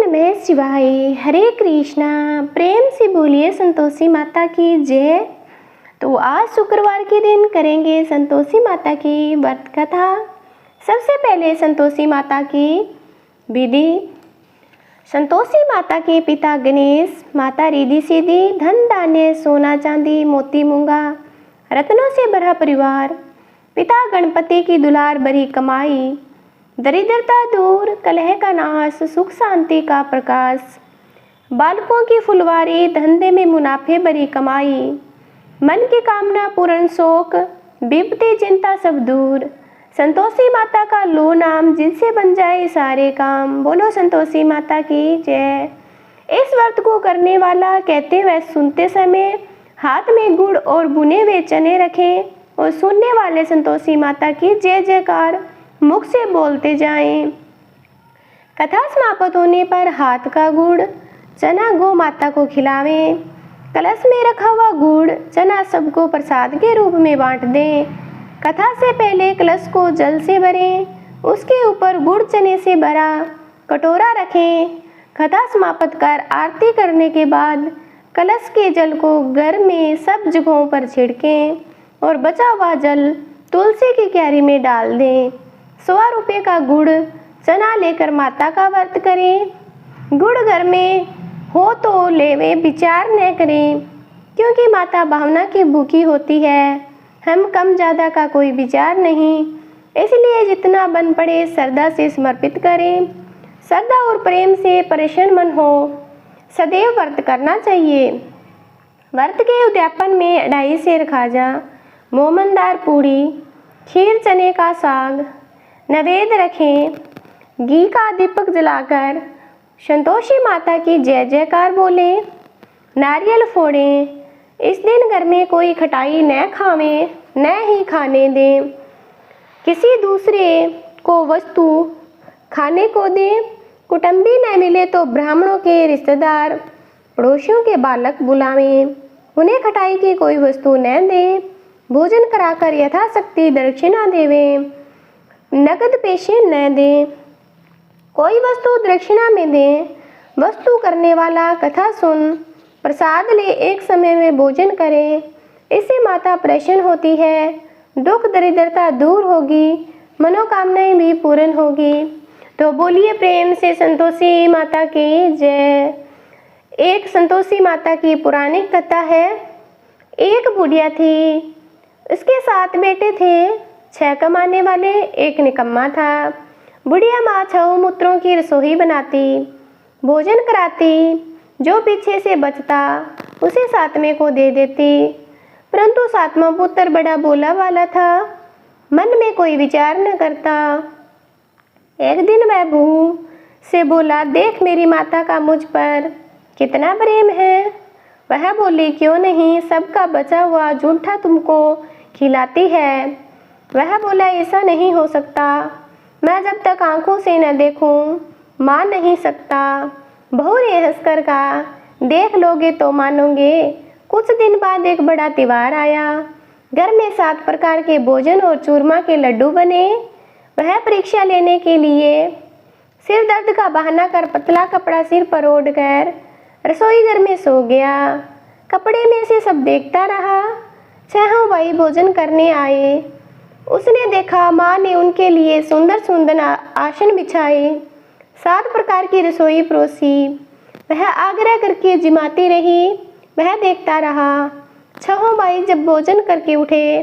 नमः शिवाय। हरे कृष्णा। प्रेम से बोलिए संतोषी माता की जय। तो आज शुक्रवार के दिन करेंगे संतोषी माता की व्रत कथा। सबसे पहले संतोषी माता की विधि। संतोषी माता के पिता गणेश, माता रिद्धि सिद्धि, धन धान्य सोना चांदी मोती मूंगा रत्नों से भरा परिवार। पिता गणपति की दुलार भरी कमाई, दरिद्रता दूर, कलह का नाश, सुख शांति का प्रकाश। बालकों की फुलवारी, धंधे में मुनाफे भरी कमाई। मन की कामना पूर्ण शोक, विपत्ति चिंता सब दूर। संतोषी माता का लो नाम, जिनसे बन जाए सारे काम। बोलो संतोषी माता की जय। इस व्रत को करने वाला कहते व सुनते समय हाथ में गुड़ और बुने हुए चने रखें और सुनने वाले संतोषी माता की जय जयकार मुख से बोलते जाएं। कथा समाप्त होने पर हाथ का गुड़ चना गौ माता को खिलावें। कलश में रखा हुआ गुड़ चना सबको प्रसाद के रूप में बांट दें। कथा से पहले कलश को जल से भरें, उसके ऊपर गुड़ चने से भरा कटोरा रखें। कथा समाप्त कर आरती करने के बाद कलश के जल को घर में सब जगहों पर छिड़कें और बचा हुआ जल तुलसी की क्यारी में डाल दें। 100 रुपये का गुड़ चना लेकर माता का व्रत करें। गुड़ घर में हो तो लेवे, विचार न करें, क्योंकि माता भावना की भूखी होती है। हम कम ज़्यादा का कोई विचार नहीं, इसलिए जितना बन पड़े श्रद्धा से समर्पित करें। श्रद्धा और प्रेम से परेशान मन हो, सदैव व्रत करना चाहिए। व्रत के उद्यापन में 2.5 सेर खाजा, मोमनदार पूड़ी, खीर, चने का साग नैवेद्य रखें। घी का दीपक जलाकर संतोषी माता की जय जयकार बोले। नारियल फोड़ें। इस दिन घर में कोई खटाई न खावें, न ही खाने दें। किसी दूसरे को वस्तु खाने को दें। कुटुंबी न मिले तो ब्राह्मणों के रिश्तेदार, पड़ोसियों के बालक बुलावें। उन्हें खटाई की कोई वस्तु न दें। भोजन कराकर यथाशक्ति दक्षिणा देवें, नगद पैसे न दें। कोई वस्तु दक्षिणा में दें। वस्तु करने वाला कथा सुन प्रसाद ले एक समय में भोजन करे। इससे माता प्रसन्न होती है, दुख दरिद्रता दूर होगी, मनोकामनाएं भी पूर्ण होगी। तो बोलिए प्रेम से संतोषी माता की जय। एक संतोषी माता की पौराणिक कथा है। एक बुढ़िया थी, उसके 7 बेटे थे। 6 कमाने वाले, 1 निकम्मा था। बुढ़िया माँ 6 मूत्रों की रसोई बनाती, भोजन कराती, जो पीछे से बचता उसे 7वें को दे देती। परंतु 7वां पुत्र बड़ा बोला वाला था, मन में कोई विचार न करता। एक दिन वह बहू से बोला, देख मेरी माता का मुझ पर कितना प्रेम है। वह बोली, क्यों नहीं, सबका बचा हुआ जूठा तुमको खिलाती है। वह बोला, ऐसा नहीं हो सकता, मैं जब तक आंखों से न देखूं मान नहीं सकता। बहू ने हंसकर कहा, देख लोगे तो मानोगे। कुछ दिन बाद एक बड़ा त्योहार आया। घर में 7 प्रकार के भोजन और चूरमा के लड्डू बने। वह परीक्षा लेने के लिए सिर दर्द का बहाना कर पतला कपड़ा सिर पर ओढ़कर रसोई घर में सो गया। कपड़े में से सब देखता रहा। 6 भाई भोजन करने आए। उसने देखा माँ ने उनके लिए सुंदर सुंदर आसन बिछाए, 7 प्रकार की रसोई परोसी। वह आग्रह करके जिमाती रही। वह देखता रहा। 6 भाई जब भोजन करके उठे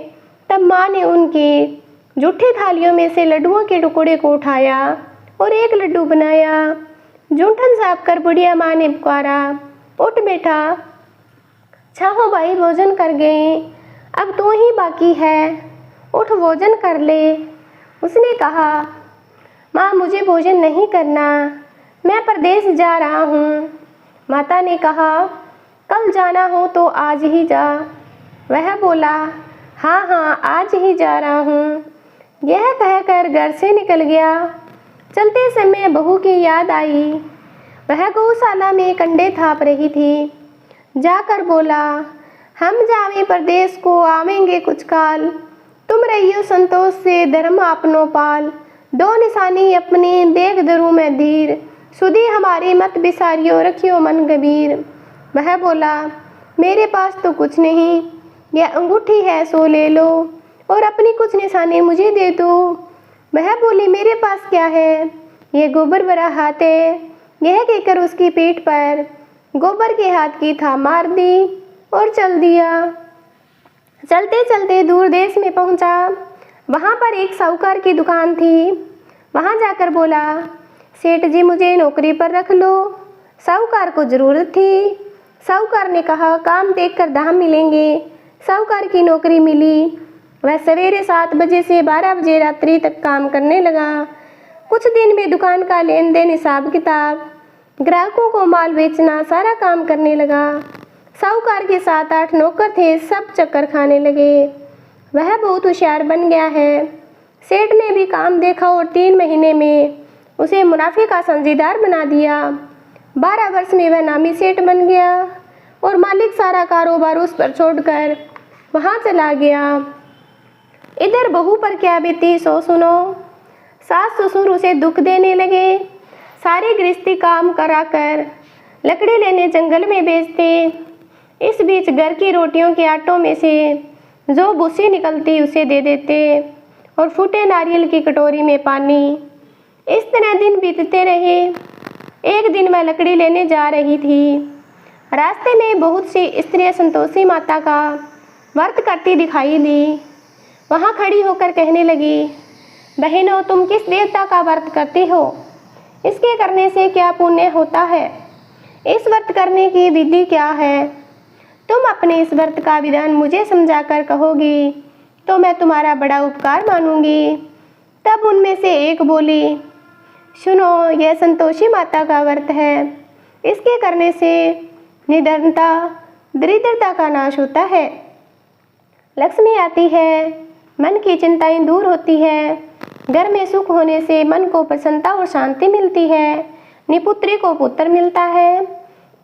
तब माँ ने उनकी जूठी थालियों में से लड्डुओं के टुकड़े को उठाया और एक लड्डू बनाया। जूठन साफ कर बुढ़िया माँ ने पुकारा, उठ बेटा। 6 भाई भोजन कर गए, अब तू ही बाकी है, उठ भोजन कर ले। उसने कहा, माँ मुझे भोजन नहीं करना, मैं परदेश जा रहा हूँ। माता ने कहा, कल जाना हो तो आज ही जा। वह बोला, हाँ हाँ आज ही जा रहा हूँ। यह कहकर घर से निकल गया। चलते समय बहू की याद आई। वह गौशाला में कंडे थाप रही थी। जाकर बोला, हम जावे परदेश को आवेंगे कुछ काल। तुम रहियो संतोष से धर्म अपनो पाल। 2 निशानी अपनी देख धरू मैं धीर। सुधी हमारी मत बिसारियो, रखियो मन गंभीर। वह बोला, मेरे पास तो कुछ नहीं, यह अंगूठी है सो ले लो, और अपनी कुछ निशानी मुझे दे दो। वह बोली, मेरे पास क्या है, यह गोबर भरा हाथ है। यह कहकर उसकी पीठ पर गोबर के हाथ की था मार दी और चल दिया। चलते चलते दूर देश में पहुंचा। वहां पर एक साहूकार की दुकान थी। वहां जाकर बोला, सेठ जी मुझे नौकरी पर रख लो। साहूकार को जरूरत थी। साहूकार ने कहा, काम देखकर दाम मिलेंगे। साहूकार की नौकरी मिली। वह सवेरे 7 बजे से 12 बजे रात्रि तक काम करने लगा। कुछ दिन में दुकान का लेन देन, हिसाब किताब, ग्राहकों को माल बेचना, सारा काम करने लगा। साहूकार के 7-8 नौकर थे, सब चक्कर खाने लगे। वह बहुत होशियार बन गया है। सेठ ने भी काम देखा और 3 महीने में उसे मुनाफे का साझेदार बना दिया। 12 वर्ष में वह नामी सेठ बन गया और मालिक सारा कारोबार उस पर छोड़कर वहाँ चला गया। इधर बहू पर क्या बीती सो सुनो। सास ससुर उसे दुख देने लगे। सारे गृहस्थी काम कराकर लकड़ी लेने जंगल में बेचते। इस बीच घर की रोटियों के आटों में से जो भूसी निकलती उसे दे देते और फूटे नारियल की कटोरी में पानी। इस तरह दिन बीतते रहे। एक दिन वह लकड़ी लेने जा रही थी। रास्ते में बहुत सी स्त्रियां संतोषी माता का व्रत करती दिखाई दी। वहां खड़ी होकर कहने लगी, बहनों तुम किस देवता का व्रत करती हो? इसके करने से क्या पुण्य होता है? इस व्रत करने की विधि क्या है? तुम अपने इस व्रत का विधान मुझे समझाकर कहोगी तो मैं तुम्हारा बड़ा उपकार मानूंगी। तब उनमें से एक बोली, सुनो, यह संतोषी माता का व्रत है। इसके करने से निधनता, दरिद्रता का नाश होता है, लक्ष्मी आती है, मन की चिंताएं दूर होती है, घर में सुख होने से मन को प्रसन्नता और शांति मिलती है, निपुत्री को पुत्र मिलता है,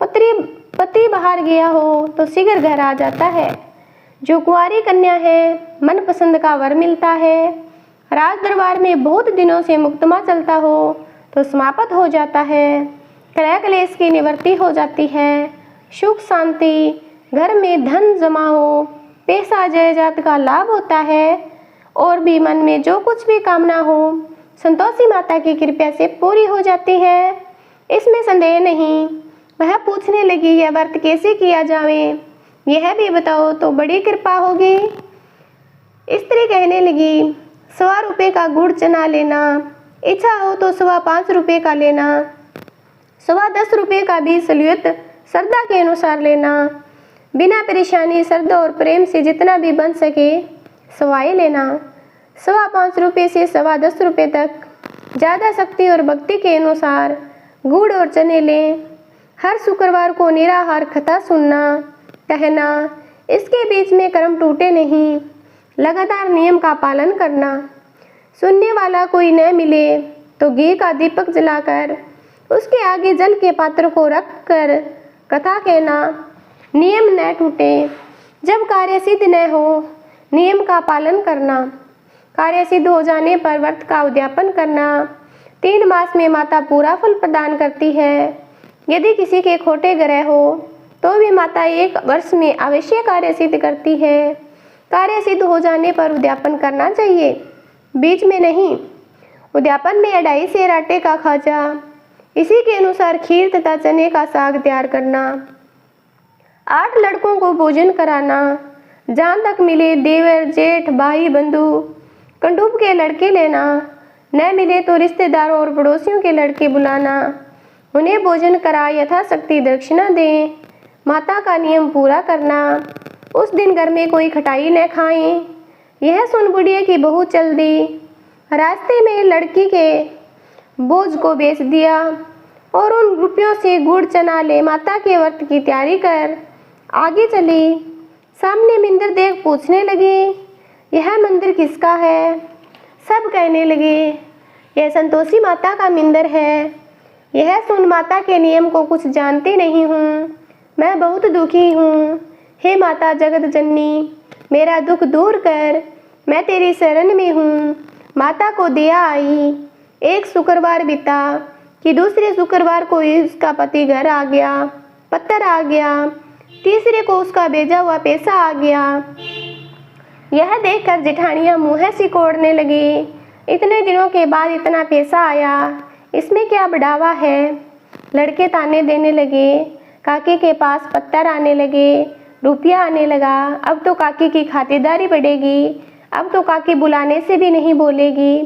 पति बाहर गया हो तो शीघ्र घर आ जाता है, जो कुंवारी कन्या है मन पसंद का वर मिलता है, राज दरबार में बहुत दिनों से मुकदमा चलता हो तो समाप्त हो जाता है, क्रय क्लेश की निवृत्ति हो जाती है, सुख शांति, घर में धन जमा हो, पैसा जायदाद का लाभ होता है, और भी मन में जो कुछ भी कामना हो संतोषी माता की कृपा से पूरी हो जाती है, इसमें संदेह नहीं। वह पूछने लगी, यह व्रत कैसे किया जावे, यह भी बताओ तो बड़ी कृपा होगी। स्त्री कहने लगी, 1.25 रुपये का गुड़ चना लेना, इच्छा हो तो 5.25 रुपये का लेना, 10.25 रुपये का भी सलियत श्रद्धा के अनुसार लेना, बिना परेशानी श्रद्धा और प्रेम से जितना भी बन सके सवाई लेना। 5.25 रुपये से 10.25 रुपये तक ज़्यादा शक्ति और भक्ति के अनुसार गुड़ और चने लें। हर शुक्रवार को निराहार कथा सुनना, कहना, इसके बीच में कर्म टूटे नहीं, लगातार नियम का पालन करना। सुनने वाला कोई न मिले तो घी का दीपक जलाकर उसके आगे जल के पात्र को रख कर कथा कहना, नियम न टूटे। जब कार्य सिद्ध न हो नियम का पालन करना, कार्य सिद्ध हो जाने पर व्रत का उद्यापन करना। 3 मास में माता पूरा फल प्रदान करती है। यदि किसी के खोटे ग्रह हो तो भी माता 1 वर्ष में अवश्य कार्य सिद्ध करती है। कार्य सिद्ध हो जाने पर उद्यापन करना चाहिए, बीच में नहीं। उद्यापन में 2.5 सेर आटे का खाजा, इसी के अनुसार खीर तथा चने का साग तैयार करना। 8 लड़कों को भोजन कराना, जहाँ तक मिले देवर जेठ भाई बंधु कंडूब के लड़के लेना, न मिले तो रिश्तेदारों और पड़ोसियों के लड़के बुलाना, उन्हें भोजन करा यथाशक्ति दक्षिणा दें। माता का नियम पूरा करना, उस दिन घर में कोई खटाई न खाएं। यह सुन बुढ़िया की बहू चल दी। रास्ते में लड़की के बोझ को बेच दिया और उन रुपयों से गुड़ चना ले माता के व्रत की तैयारी कर आगे चली। सामने मंदिर देख पूछने लगी, यह मंदिर किसका है? सब कहने लगे, यह संतोषी माता का मंदिर है। यह सुन माता के नियम को कुछ जानती नहीं हूँ, मैं बहुत दुखी हूँ। हे माता जगत जननी, मेरा दुख दूर कर, मैं तेरी शरण में हूँ। माता को दिया आई। एक शुक्रवार बीता, कि दूसरे शुक्रवार को उसका पति घर आ गया, पत्थर आ गया, तीसरे को उसका भेजा हुआ पैसा आ गया। यह देखकर जेठानियाँ मुँह सिकोड़ने लगी। इतने दिनों के बाद इतना पैसा आया, इसमें क्या बढ़ावा है। लड़के ताने देने लगे। काकी के पास पत्थर आने लगे, रुपया आने लगा। अब तो काकी की खातिरदारी बढ़ेगी, अब तो काकी बुलाने से भी नहीं बोलेगी।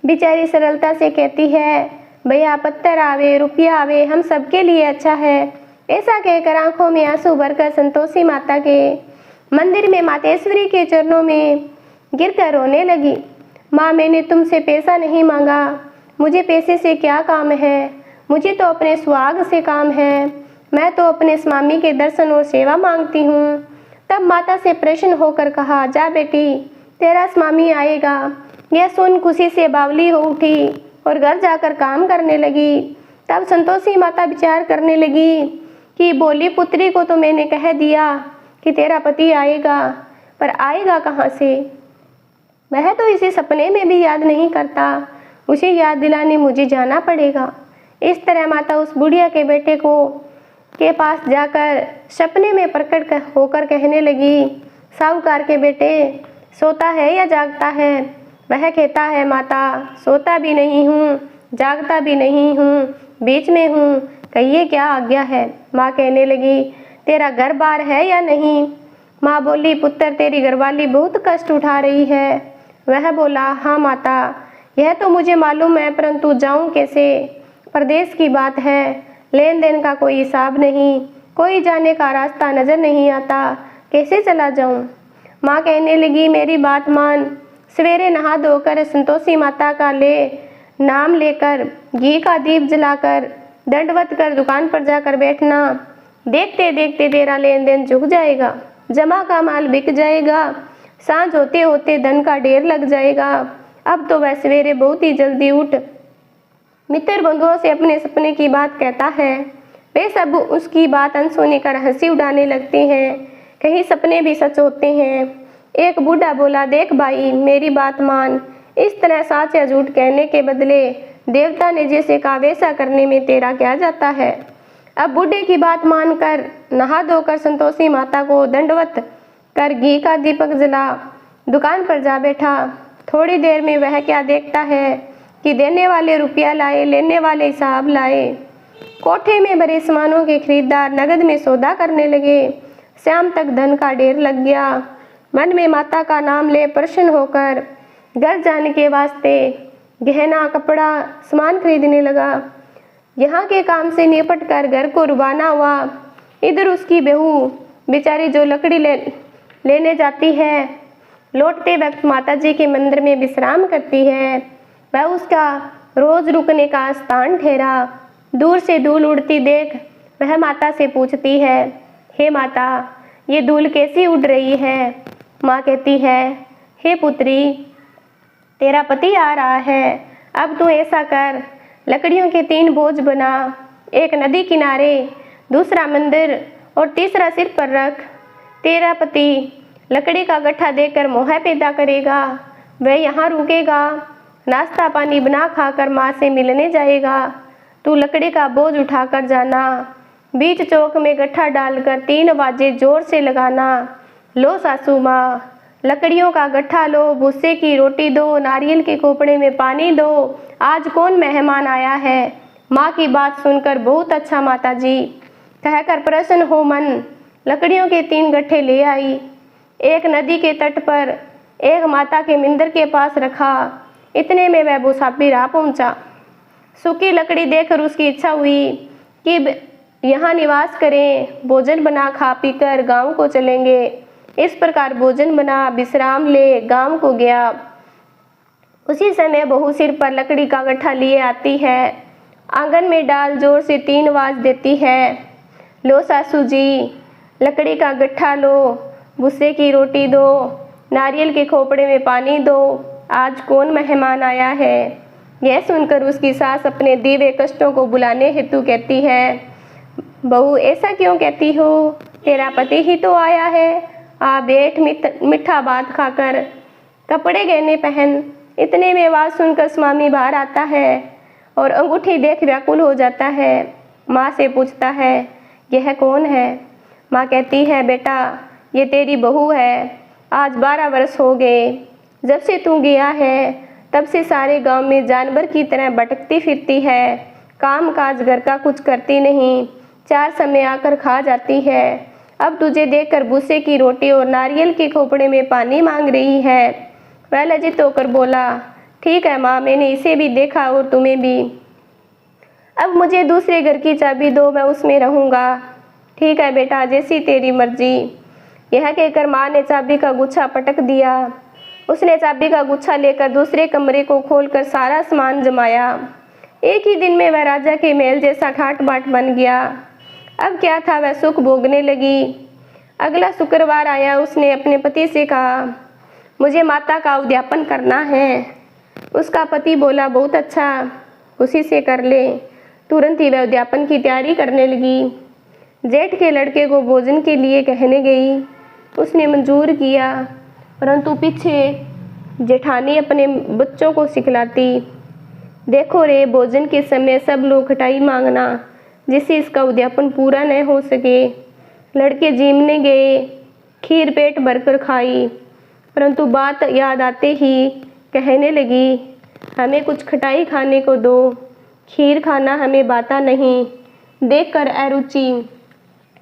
बेचारी सरलता से कहती है, भैया पत्थर आवे, रुपया आवे, हम सबके लिए अच्छा है। ऐसा कहकर आंखों में आंसू भरकर संतोषी माता के मंदिर में मातेश्वरी के चरणों में गिरकर रोने लगी। माँ, मैंने तुमसे पैसा नहीं मांगा, मुझे पैसे से क्या काम है, मुझे तो अपने सुहाग से काम है। मैं तो अपने स्वामी के दर्शन और सेवा मांगती हूँ। तब माता से प्रसन्न होकर कहा, जा बेटी, तेरा स्वामी आएगा। यह सुन खुशी से बावली हो उठी और घर जाकर काम करने लगी। तब संतोषी माता विचार करने लगी कि बोली पुत्री को तो मैंने कह दिया कि तेरा पति आएगा, पर आएगा कहाँ से। वह तो इसे सपने में भी याद नहीं करता, उसे याद दिलाने मुझे जाना पड़ेगा। इस तरह माता उस बुढ़िया के बेटे को के पास जाकर सपने में प्रकट होकर कहने लगी, साहूकार के बेटे, सोता है या जागता है। वह कहता है, माता सोता भी नहीं हूँ, जागता भी नहीं हूँ, बीच में हूँ, कहिए क्या आज्ञा है। माँ कहने लगी, तेरा घर बार है या नहीं। माँ बोली, पुत्र तेरी घरवाली बहुत कष्ट उठा रही है। वह बोला, हाँ माता, यह तो मुझे मालूम है, परंतु जाऊँ कैसे। प्रदेश की बात है, लेन देन का कोई हिसाब नहीं, कोई जाने का रास्ता नजर नहीं आता, कैसे चला जाऊँ। माँ कहने लगी, मेरी बात मान, सवेरे नहा धोकर संतोषी माता का नाम लेकर घी का दीप जलाकर दंडवत कर दुकान पर जाकर बैठना। देखते देखते तेरा लेन देन झुक जाएगा, जमा का माल बिक जाएगा, सांझ होते होते धन का ढेर लग जाएगा। अब तो वह सवेरे बहुत ही जल्दी उठ मित्र बंधुओं से अपने सपने की बात कहता है। वे सब उसकी बात अनसुनी कर हंसी उड़ाने लगते हैं। कहीं सपने भी सच होते हैं। एक बूढ़ा बोला, देख भाई, मेरी बात मान, इस तरह सच या झूठ कहने के बदले देवता ने जैसे कहा वैसा करने में तेरा क्या जाता है। अब बूढ़े की बात मानकर नहा धोकर संतोषी माता को दंडवत कर घी का दीपक जला दुकान पर जा बैठा। थोड़ी देर में वह क्या देखता है कि देने वाले रुपया लाए, लेने वाले हिसाब लाए। कोठे में भरे सामानों के खरीदार नगद में सौदा करने लगे। शाम तक धन का ढेर लग गया। मन में माता का नाम ले प्रसन्न होकर घर जाने के वास्ते गहना, कपड़ा, सामान खरीदने लगा। यहाँ के काम से निपट कर घर को रवाना हुआ। इधर उसकी बहू बेचारी जो लकड़ी लेने जाती है, लौटते वक्त माताजी के मंदिर में विश्राम करती है। वह उसका रोज रुकने का स्थान ठहरा। दूर से धूल उड़ती देख वह माता से पूछती है, हे माता, ये धूल कैसी उड़ रही है। माँ कहती है, हे पुत्री, तेरा पति आ रहा है। अब तू ऐसा कर, लकड़ियों के 3 बोझ बना, एक नदी किनारे, दूसरा मंदिर और तीसरा सिर पर रख। तेरा पति लकड़ी का गट्ठा देकर मोह पैदा करेगा। वह यहाँ रुकेगा, नाश्ता पानी बना खाकर माँ से मिलने जाएगा। तू लकड़ी का बोझ उठाकर जाना, बीच चौक में गट्ठा डालकर 3 आवाजें जोर से लगाना, लो सासू माँ, लकड़ियों का गट्ठा लो, भूसे की रोटी दो, नारियल के खोपड़े में पानी दो, आज कौन मेहमान आया है। माँ की बात सुनकर बहुत अच्छा माताजी कहकर प्रसन्न हो मन लकड़ियों के 3 गट्ठे ले आई। एक नदी के तट पर, एक माता के मंदिर के पास रखा। इतने में वह मुसाफिर आ पहुंचा। सूखी लकड़ी देखकर उसकी इच्छा हुई कि यहाँ निवास करें, भोजन बना खा पीकर गांव को चलेंगे। इस प्रकार भोजन बना, विश्राम ले गांव को गया। उसी समय बहू सिर पर लकड़ी का गट्ठा लिए आती है। आंगन में डाल जोर से 3 आवाज देती है, लो सासू जी, लकड़ी का गट्ठा लो, भूसे की रोटी दो, नारियल के खोपड़े में पानी दो, आज कौन मेहमान आया है। यह सुनकर उसकी सास अपने दीवे कष्टों को बुलाने हेतु कहती है, बहू ऐसा क्यों कहती हो, तेरा पति ही तो आया है। आ बैठ, मीठा भात खाकर कपड़े गहने पहन। इतने में आवाज़ सुनकर स्वामी बाहर आता है और अंगूठी देख व्याकुल हो जाता है। माँ से पूछता है, यह कौन है? माँ कहती है, बेटा ये तेरी बहू है। आज 12 वर्ष हो गए जब से तू गया है, तब से सारे गांव में जानवर की तरह भटकती फिरती है। काम काज घर का कुछ करती नहीं, 4 समय आकर खा जाती है। अब तुझे देखकर भूसे की रोटी और नारियल के खोपड़े में पानी मांग रही है। वह लज्जित होकर बोला, ठीक है माँ, मैंने इसे भी देखा और तुम्हें भी। अब मुझे दूसरे घर की चाबी दो, मैं उसमें रहूँगा। ठीक है बेटा, जैसी तेरी मर्जी। यह कहकर माँ ने चाबी का गुच्छा पटक दिया। उसने चाबी का गुच्छा लेकर दूसरे कमरे को खोलकर सारा सामान जमाया। एक ही दिन में वह राजा के महल जैसा ठाट बाट बन गया। अब क्या था, वह सुख भोगने लगी। अगला शुक्रवार आया। उसने अपने पति से कहा, मुझे माता का उद्यापन करना है। उसका पति बोला, बहुत अच्छा, खुशी से कर ले। तुरंत ही वह उद्यापन की तैयारी करने लगी। जेठ के लड़के को भोजन के लिए कहने गई। उसने मंजूर किया, परंतु पीछे जेठानी अपने बच्चों को सिखलाती, देखो रे, भोजन के समय सब लोग खटाई मांगना, जिससे इसका उद्यापन पूरा न हो सके। लड़के जीमने गए, खीर पेट भरकर खाई, परंतु बात याद आते ही कहने लगी, हमें कुछ खटाई खाने को दो, खीर खाना हमें बाता नहीं, देखकर अरुचि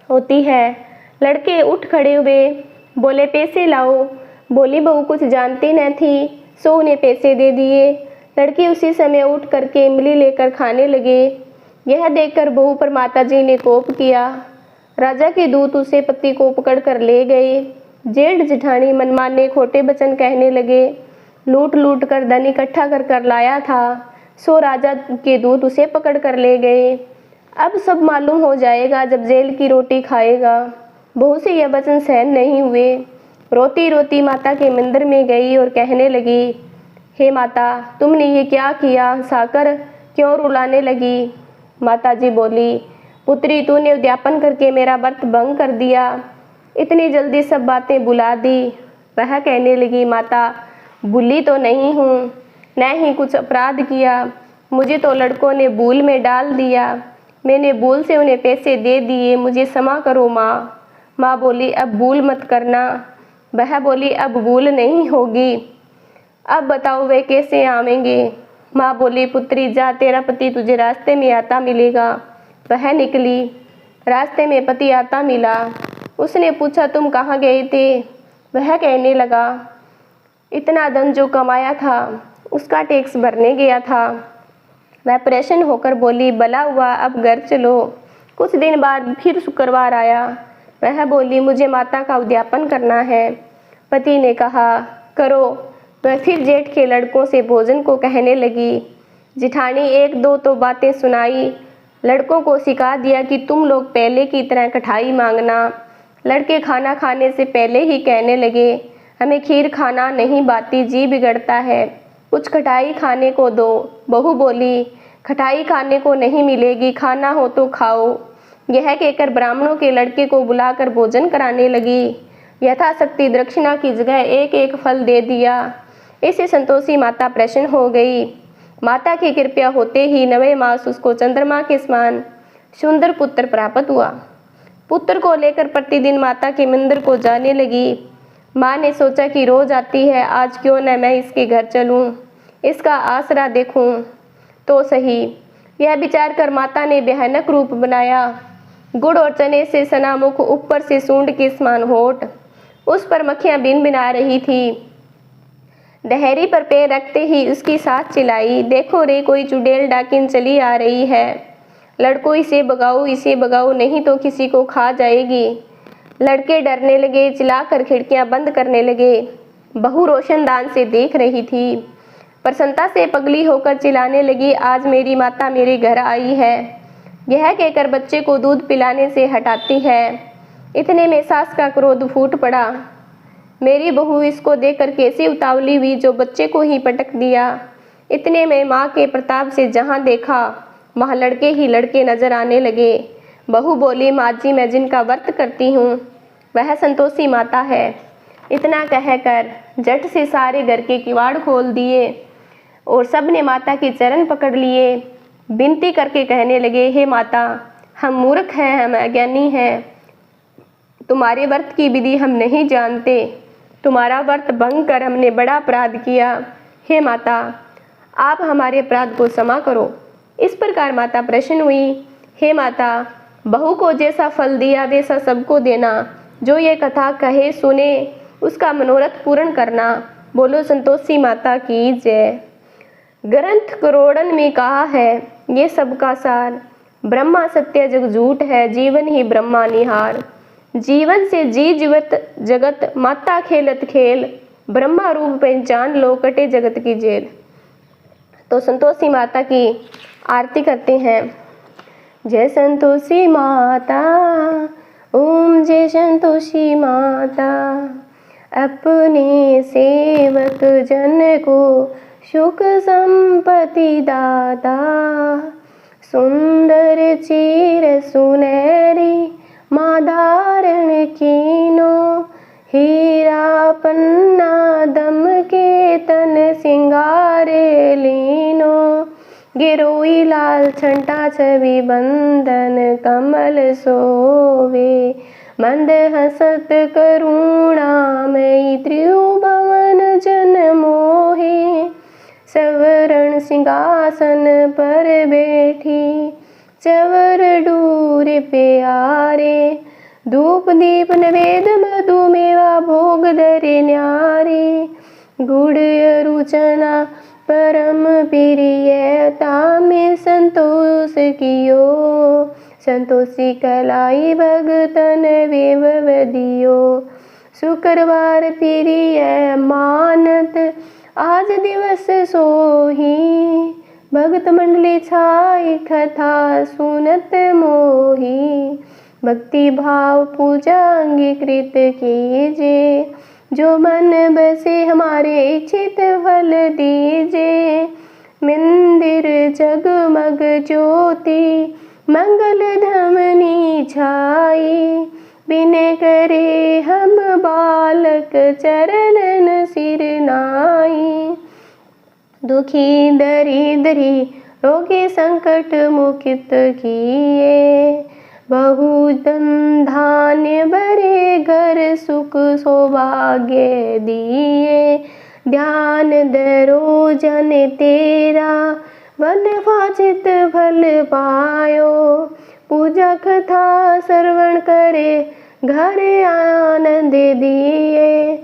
होती है। लड़के उठ खड़े हुए, बोले, पैसे लाओ। बोली बहू कुछ जानती न थी, सो उन्हें पैसे दे दिए। लड़के उसी समय उठ करके इमली लेकर खाने लगे। यह देखकर बहू पर माताजी ने कोप किया। राजा के दूत उसे पति को पकड़ कर ले गए। जेठ जेठानी मनमाने खोटे वचन कहने लगे। लूट लूट कर धन इकट्ठा कर कर लाया था, सो राजा के दूत उसे पकड़ कर ले गए। अब सब मालूम हो जाएगा जब जेल की रोटी खाएगा। बहू से यह वचन सहन नहीं हुए। रोती रोती माता के मंदिर में गई और कहने लगी, हे माता, तुमने ये क्या किया? साकर क्यों रुलाने लगी? माताजी बोली, पुत्री, तूने उद्यापन करके मेरा व्रत भंग कर दिया, इतनी जल्दी सब बातें भुला दी। वह कहने लगी, माता, भूली तो नहीं हूँ, न ही कुछ अपराध किया, मुझे तो लड़कों ने भूल में डाल दिया, मैंने भूल से उन्हें पैसे दे दिए, मुझे क्षमा करो माँ। माँ बोली, अब भूल मत करना। वह बोली, अब भूल नहीं होगी। अब बताओ वे कैसे आवेंगे? माँ बोली, पुत्री जा, तेरा पति तुझे रास्ते में आता मिलेगा। वह निकली। रास्ते में पति आता मिला। उसने पूछा, तुम कहाँ गए थे? वह कहने लगा, इतना धन जो कमाया था उसका टैक्स भरने गया था। वह परेशान होकर बोली, भला हुआ, अब घर चलो। कुछ दिन बाद फिर शुक्रवार आया। वह बोली, मुझे माता का उद्यापन करना है। पति ने कहा, करो। वह फिर जेठ के लड़कों से भोजन को कहने लगी। जिठानी एक दो तो बातें सुनाई। लड़कों को सिखा दिया कि तुम लोग पहले की तरह कठाई मांगना। लड़के खाना खाने से पहले ही कहने लगे, हमें खीर खाना नहीं बाती, जी बिगड़ता है, कुछ खटाई खाने को दो। बहू बोली, खटाई खाने को नहीं मिलेगी, खाना हो तो खाओ। यह कहकर ब्राह्मणों के लड़के को बुलाकर भोजन कराने लगी। यथाशक्ति दक्षिणा की जगह एक एक फल दे दिया। इससे संतोषी माता प्रसन्न हो गई। माता की कृपा होते ही 9वें मास उसको चंद्रमा के समान सुंदर पुत्र प्राप्त हुआ। पुत्र को लेकर प्रतिदिन माता के मंदिर को जाने लगी। माँ ने सोचा कि रोज आती है, आज क्यों न मैं इसके घर चलूँ, इसका आसरा देखूँ तो सही। यह विचार कर माता ने भयानक रूप बनाया। गुड़ और चने से सना मुख, ऊपर से सूंड के समान होठ, उस पर मक्खियाँ बिन बिना रही थी। दहरी पर पैर रखते ही उसकी साथ चिल्लाई, देखो रे, कोई चुड़ैल डाकिन चली आ रही है, लड़कों इसे भगाओ, इसे भगाओ, नहीं तो किसी को खा जाएगी। लड़के डरने लगे, चिल्लाकर खिड़कियां बंद करने लगे। बहू रोशनदान से देख रही थी। प्रसन्नता से पगली होकर चिल्लाने लगी, आज मेरी माता मेरे घर आई है। यह कहकर बच्चे को दूध पिलाने से हटाती है। इतने में सास का क्रोध फूट पड़ा। मेरी बहू इसको देखकर कैसी उतावली हुई जो बच्चे को ही पटक दिया। इतने में माँ के प्रताप से जहाँ देखा वहाँ लड़के ही लड़के नजर आने लगे। बहू बोली, माँ जी, मैं जिनका व्रत करती हूँ वह संतोषी माता है। इतना कहकर झट से सारे घर के किवाड़ खोल दिए और सबने माता के चरण पकड़ लिए। विनती करके कहने लगे, हे माता, हम मूर्ख हैं, हम अज्ञानी हैं, तुम्हारे व्रत की विधि हम नहीं जानते, तुम्हारा व्रत भंग कर हमने बड़ा अपराध किया। हे माता, आप हमारे अपराध को क्षमा करो। इस प्रकार माता प्रसन्न हुई। हे माता, बहू को जैसा फल दिया वैसा सबको देना, जो ये कथा कहे सुने उसका मनोरथ पूर्ण करना। बोलो संतोषी माता की जय। ग्रंथ करोड़न में कहा है, ये सबका सार, ब्रह्मा सत्य जग झूठ है, जीवन ही ब्रह्मा निहार। जीवन से जी जीवत जगत, माता खेलत खेल, ब्रह्मा रूप पहचान लो, कटे जगत की जेल। तो संतोषी माता की आरती करते हैं। जय संतोषी माता, ओम जय संतोषी माता। अपने सेवक जन को सुख संपत्ति दाता, सुंदर चीर सुनहरी माँ धारण कीनो, हीरा पन्ना दम के तन सिंगारे लीनो। गिरोई लाल छंटा छवि बंदन कमल सोवे, मंद हसत करुणामयी त्रिभुवन जन मोहे। सवरण सिंहासन पर बैठी, चवर डूर प्यारे, धूप दीप नवेद मधु मेवा भोग धरे न्यारे। गुड़ रुचना परम प्रियता में संतोष कियो, संतोषी कलाई भगतन वेव दियो। शुक्रवार प्रिय मानत आज दिवस सोही, भगत मंडली छाई कथा सुनत मोही। भक्ति भाव पूजा अंगीकृत कीजे, जो मन बसे हमारे इच्छित फल दीजे। मंदिर जगमग ज्योति मंगल धमनी छाई, बिने करे हम बालक चरणन सिर नाई। दुखी दरिद्री रोगी संकट मुकित किए, बहुधन धान्य भरे घर सुख सौभाग्य दिए। ध्यान धरो जन तेरा वन वांछित फल पायो, पूजा कथा श्रवण करे घर आनंद दिए।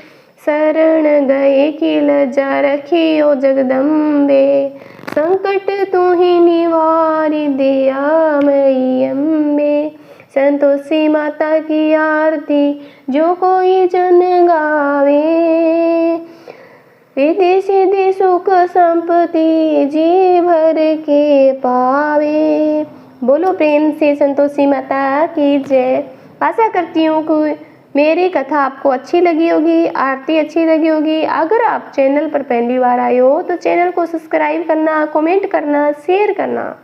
शरण गए की लज्जा रखियो जगदम्बे, संकट तू ही निवारी दयामयी अम्बे। संतोषी माता की आरती जो कोई जन गावे, रिद्धि सिद्धि सुख संपत्ति जी भर के पावे। बोलो प्रेम से संतोषी माता की जय। आशा करती हूँ कि मेरी कथा आपको अच्छी लगी होगी, आरती अच्छी लगी होगी। अगर आप चैनल पर पहली बार आए हो तो चैनल को सब्सक्राइब करना, कमेंट करना, शेयर करना।